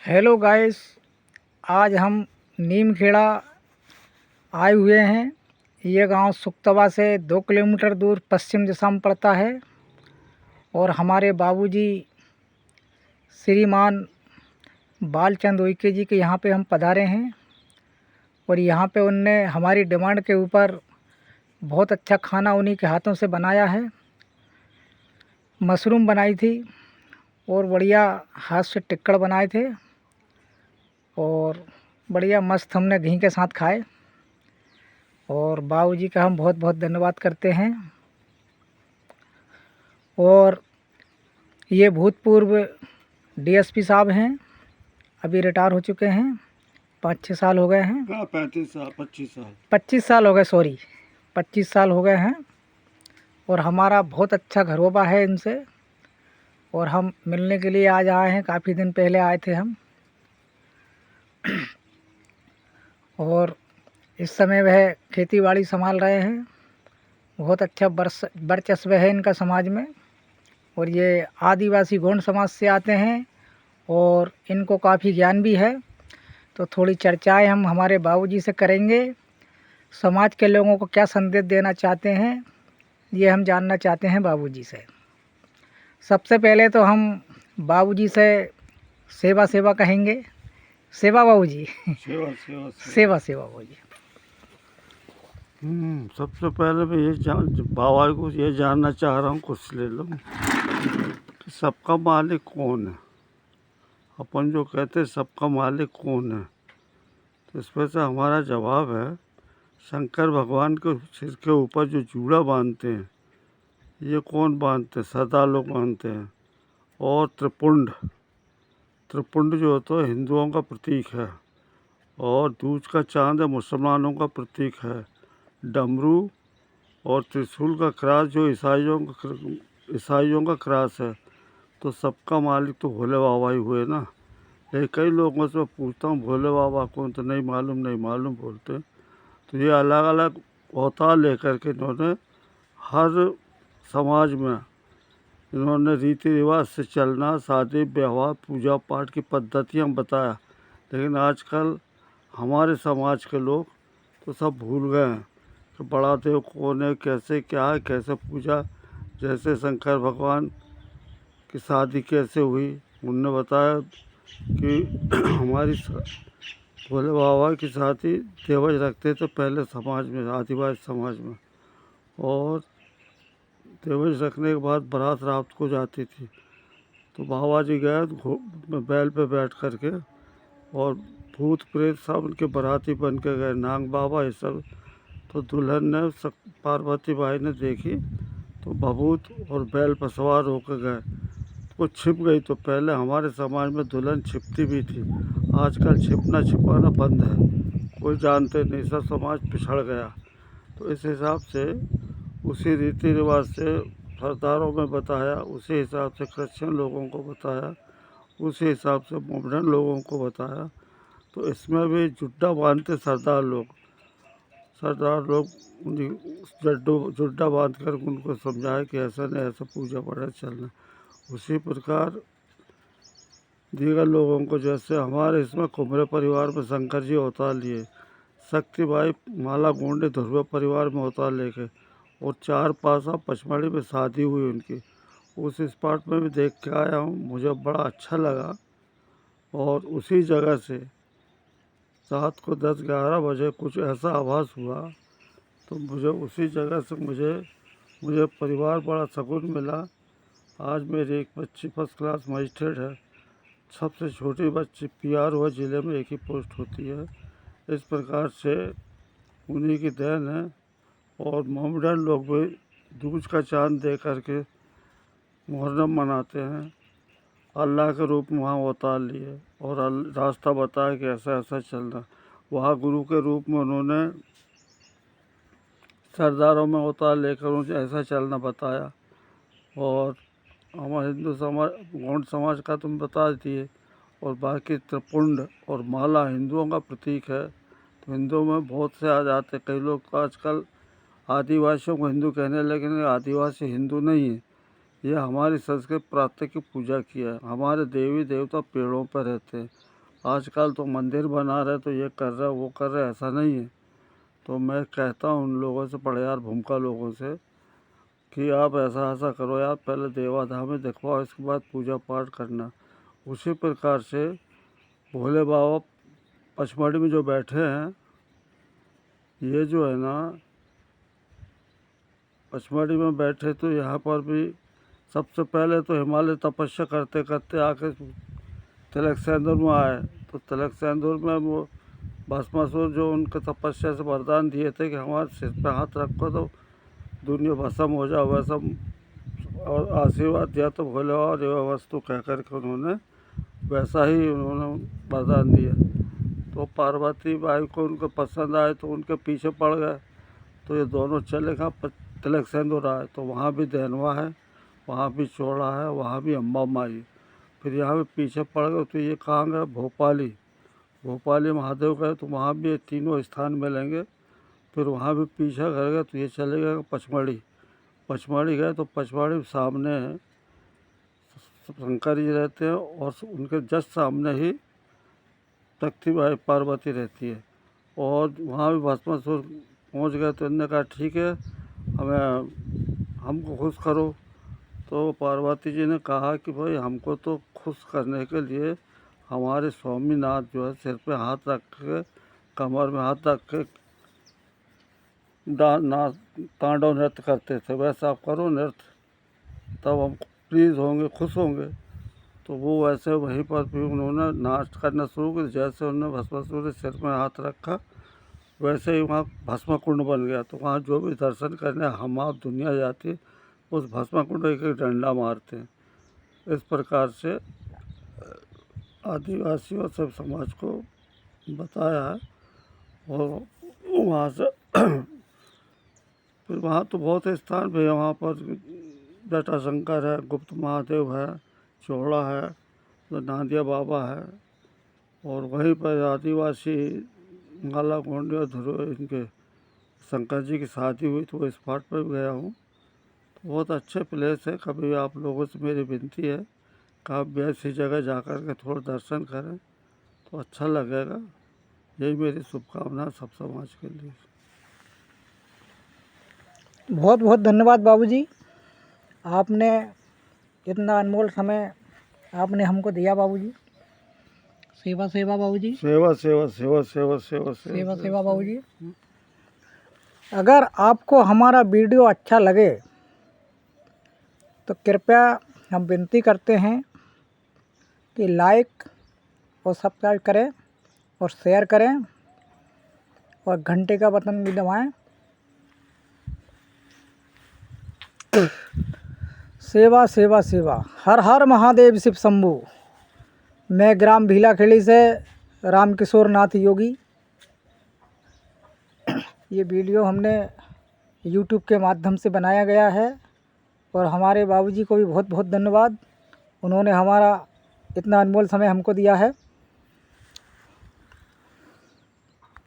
Hello guys, आज हम नीमखेड़ा आए हुए हैं। ये गांव सुक्तवा से 2 किलोमीटर दूर पश्चिम दिशा में पड़ता है और हमारे बाबूजी श्रीमान बालचंद उइके जी के यहाँ पे हम पधारे हैं और यहाँ पे उनने हमारी डिमांड के ऊपर बहुत अच्छा खाना उन्हीं के हाथों से बनाया है। मशरूम बनाई थी और बढ़िया हाथ से टिक्कड़ बनाए थे और बढ़िया मस्त हमने घी के साथ खाए और बाबूजी का हम बहुत बहुत धन्यवाद करते हैं। और ये भूतपूर्व डीएसपी साहब हैं, अभी रिटायर हो चुके हैं। 5-6 साल हो गए हैं। 25 साल हो गए, सॉरी 25 साल हो गए हैं। और हमारा बहुत अच्छा घरोबा है इनसे और हम मिलने के लिए आज आए हैं। काफ़ी दिन पहले आए थे हम और इस समय वह खेती बाड़ी संभाल रहे हैं। बहुत अच्छा वर्चस्व है इनका समाज में और ये आदिवासी गौंड समाज से आते हैं और इनको काफ़ी ज्ञान भी है। तो थोड़ी चर्चाएं हम हमारे बाबूजी से करेंगे। समाज के लोगों को क्या संदेश देना चाहते हैं ये हम जानना चाहते हैं बाबूजी से। सबसे पहले तो हम बाबूजी से सेवा सेवा कहेंगे। सेवा बाबूजी। सेवा सेवा बाबूजी। सबसे पहले मैं बाबा को ये जानना चाह रहा हूँ, कुछ ले लो कि सबका मालिक कौन है। अपन जो कहते हैं सबका मालिक कौन है, तो इस पर से हमारा जवाब है शंकर भगवान के सिर के ऊपर जो जूड़ा बांधते हैं ये कौन बांधते हैं? सरदार लोग बांधते हैं। और त्रिपुंड जो होता है हिंदुओं का प्रतीक है और दूज का चांद है मुसलमानों का प्रतीक है। डमरू और त्रिशूल का क्रॉस जो ईसाइयों का क्रॉस है। तो सबका मालिक तो भोले बाबा ही हुए ना। लेकिन कई लोगों से पूछता हूँ भोले बाबा कौन, तो नहीं मालूम बोलते। तो ये अलग अलग अवतार लेकर के इन्होंने हर समाज में इन्होंने रीति रिवाज से चलना, शादी व्यवहार पूजा पाठ की पद्धतियाँ बताया। लेकिन आजकल हमारे समाज के लोग तो सब भूल गए हैं कि बड़ा देव कौन है, कैसे क्या है, कैसे पूजा। जैसे शंकर भगवान की शादी कैसे हुई, उनने बताया कि हमारी भोले बाबा की शादी देवज रखते थे पहले समाज में, आदिवासी समाज में। और देवज रखने के बाद बारात रात को जाती थी। तो बाबा जी गए बैल पे बैठ कर के और भूत प्रेत सब उनके बाराती बन के गए, नाग बाबा ये सब। तो दुल्हन ने पार्वती बाई ने देखी तो भभूत और बैल पर सवार होकर गए, वो छिप गई। तो पहले हमारे समाज में दुल्हन छिपती भी थी, आजकल छिपना छिपाना बंद है, कोई जानते नहीं, सब समाज पिछड़ गया। तो इस हिसाब से उसी रीति रिवाज से सरदारों में बताया, उसी हिसाब से क्रिश्चियन लोगों को बताया, उसी हिसाब से मोमडन लोगों को बताया। तो इसमें भी जुड्डा बांधते सरदार लोग जुड्डा बांध कर उनको समझाया कि ऐसा नहीं, ऐसा पूजा पाठ चलना। उसी प्रकार दीगर लोगों को, जैसे हमारे इसमें कुमरे परिवार में शंकर जी अवतार लिए, शक्तिबाई माला गोंडे धुर्वे परिवार में अवतार लेके, और 4 पासा पचमढ़ी में शादी हुई उनकी। उस स्पॉट में भी देख के आया हूँ, मुझे बड़ा अच्छा लगा। और उसी जगह से रात को 10-11 बजे कुछ ऐसा आभास हुआ तो मुझे उसी जगह से मुझे परिवार बड़ा सुकून मिला। आज मेरी एक बच्ची फर्स्ट क्लास मजिस्ट्रेट है, सबसे छोटी बच्ची पीआर हुआ, ज़िले में एक ही पोस्ट होती है। इस प्रकार से उन्हीं की देन है। और मोहम्मडन लोग भी दूज का चांद दे करके मुहर्रम मनाते हैं। अल्लाह के रूप में वहाँ अवतार लिए और रास्ता बताया कि ऐसा ऐसा चलना। वहाँ गुरु के रूप में उन्होंने सरदारों में अवतार लेकर उन्हें ऐसा चलना बताया। और हमारे हिंदू समाज गौंड समाज का तुम बता दिए। और बाकी त्रिपुंड और माला हिंदुओं का प्रतीक है। तो हिंदुओं में बहुत से आ जाते, कई लोग आजकल आदिवासियों को हिंदू कहने, लेकिन आदिवासी हिंदू नहीं है। ये हमारी संस्कृत प्रातः की पूजा किया है। हमारे देवी देवता पेड़ों पर रहते हैं आजकल तो मंदिर बना रहे तो ये कर रहे वो कर रहे, ऐसा नहीं है। तो मैं कहता हूँ उन लोगों से, पड़यार भूमिका लोगों से, कि आप ऐसा ऐसा करो यार, पहले देवाधाम में दिखवाओ, इसके बाद पूजा पाठ करना। उसी प्रकार से भोले बाबा पचमढ़ी में जो बैठे हैं, ये जो है ना पचमढ़ी में बैठे, तो यहाँ पर भी सबसे पहले तो हिमालय तपस्या करते करते आके तिलक सेंदूर में आए। तो तिलक सेंदूर में वो भस्मासुर जो उनके तपस्या से वरदान दिए थे कि हमारे सिर पे हाथ रखो तो दुनिया भस्म हो जाए, वैसा और आशीर्वाद दिया। तो भोले बाबा ये वस्तु कह कर के उन्होंने वैसा ही उन्होंने वरदान दिया। तो पार्वती बाई को उनको पसंद आए तो उनके पीछे पड़ गए। तो ये दोनों चले गए तिलक सेंदूर आए। तो वहाँ भी देनवा है, वहाँ भी चौड़ा है, वहाँ भी अम्बा माई। फिर यहाँ पे पीछे पड़ गए तो ये कहाँ गए, भोपाली। भोपाली महादेव गए तो वहाँ भी ये तीनों स्थान मिलेंगे। फिर वहाँ भी पीछा कर गए तो ये चले गए पचमढ़ी। पचमढ़ी गए तो पचमढ़ी सामने है शंकर जी रहते हैं और उनके जस्ट सामने ही तख्ती बाई पार्वती रहती है। और वहाँ भी भस्मासुर पहुँच गए तो इन्होंने कहा ठीक है, हमको खुश करो। तो पार्वती जी ने कहा कि भाई हमको तो खुश करने के लिए हमारे स्वामीनाथ जो है सिर पे हाथ रख के, कमर में हाथ रख के तांडव नृत्य करते थे, वैसा आप करो नृत्य, तब हम प्लीज़ होंगे, खुश होंगे। तो वो वैसे वहीं पर भी उन्होंने नाच करना शुरू कर। जैसे उन्होंने भस्मासुर के सिर में हाथ रखा वैसे ही वहाँ भस्म कुंड बन गया। तो वहाँ जो भी दर्शन करने हम आप दुनिया जाती है, उस भस्म कुंड एक एक डंडा मारते हैं। इस प्रकार से आदिवासियों और सब समाज को बताया है। और वहाँ से फिर वहाँ तो बहुत स्थान भी है, वहाँ पर जटाशंकर है, गुप्त महादेव है, चौड़ा है, तो नांदिया बाबा है। और वहीं पर आदिवासी माला गोंडी और ध्रुव इनके शंकर जी की शादी हुई तो वो स्पॉट पर भी गया हूँ। तो बहुत अच्छे प्लेस है। कभी आप लोगों से मेरी विनती है कि आप भी ऐसी जगह जाकर के थोड़ा दर्शन करें तो अच्छा लगेगा। यही मेरी शुभकामना सब समाज के लिए। बहुत बहुत धन्यवाद बाबूजी, आपने इतना अनमोल समय आपने हमको दिया बाबूजी। सेवा सेवा बाबूजी, सेवा सेवा सेवा सेवा सेवा सेवा सेवा बाबूजी। अगर आपको हमारा वीडियो अच्छा लगे तो कृपया हम विनती करते हैं कि लाइक और सब्सक्राइब करें और शेयर करें और घंटे का बटन भी दबाएं। सेवा सेवा सेवा। हर हर महादेव शिव शंभू। मैं ग्राम भीलाखेड़ी से रामकिशोर नाथ योगी। ये वीडियो हमने YouTube के माध्यम से बनाया गया है और हमारे बाबूजी को भी बहुत बहुत धन्यवाद, उन्होंने हमारा इतना अनमोल समय हमको दिया है।